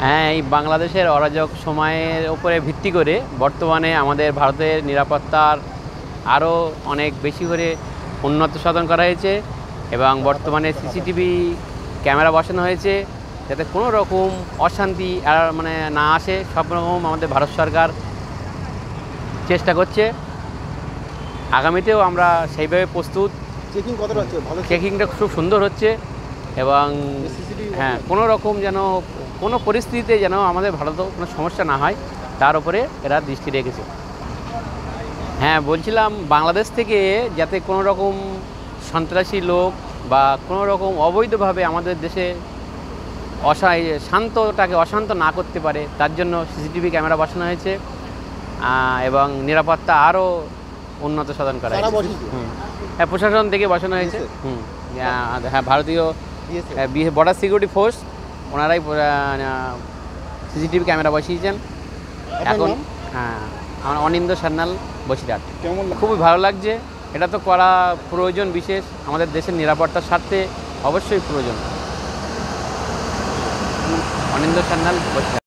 হ্যাঁ, এই বাংলাদেশের অরাজক সময়ের উপরে ভিত্তি করে বর্তমানে আমাদের ভারতের নিরাপত্তার আরও অনেক বেশি করে উন্নত সাধন করা হয়েছে এবং বর্তমানে সিসিটিভি ক্যামেরা বসানো হয়েছে যাতে কোনো রকম অশান্তি মানে না আসে। সব রকম আমাদের ভারত সরকার চেষ্টা করছে, আগামীতেও আমরা সেইভাবে প্রস্তুত। চেকিং কতটা হচ্ছে? ভালো চেকিংটা খুব সুন্দর হচ্ছে এবং সিসিটিভি হ্যাঁ, কোনো রকম যেন কোনো পরিস্থিতিতে যেন আমাদের ভারতেও কোনো সমস্যা না হয় তার উপরে এরা দৃষ্টি রেখেছে। হ্যাঁ, বলছিলাম বাংলাদেশ থেকে যাতে কোনো রকম সন্ত্রাসী লোক বা কোনো রকম অবৈধভাবে আমাদের দেশে শান্তটাকে অশান্ত না করতে পারে তার জন্য সিসিটিভি ক্যামেরা বসানো হয়েছে এবং নিরাপত্তা আরও উন্নত সাধন করা সারা হয়েছে। বছর হ্যাঁ, প্রশাসন থেকে বসানো হয়েছে। হ্যাঁ, ভারতীয় বর্ডার সিকিউরিটি ফোর্স ওনারাই সিসিটিভি ক্যামেরা বসিয়েছেন এখন। হ্যাঁ, আমার অনিন্দ সান্যাল, বসিরহাট। কেমন খুবই ভালো লাগছে, এটা তো করা প্রয়োজন, বিশেষ আমাদের দেশের নিরাপত্তার স্বার্থে অবশ্যই প্রয়োজন। অনিন্দ সান্যাল, বসিরহাট।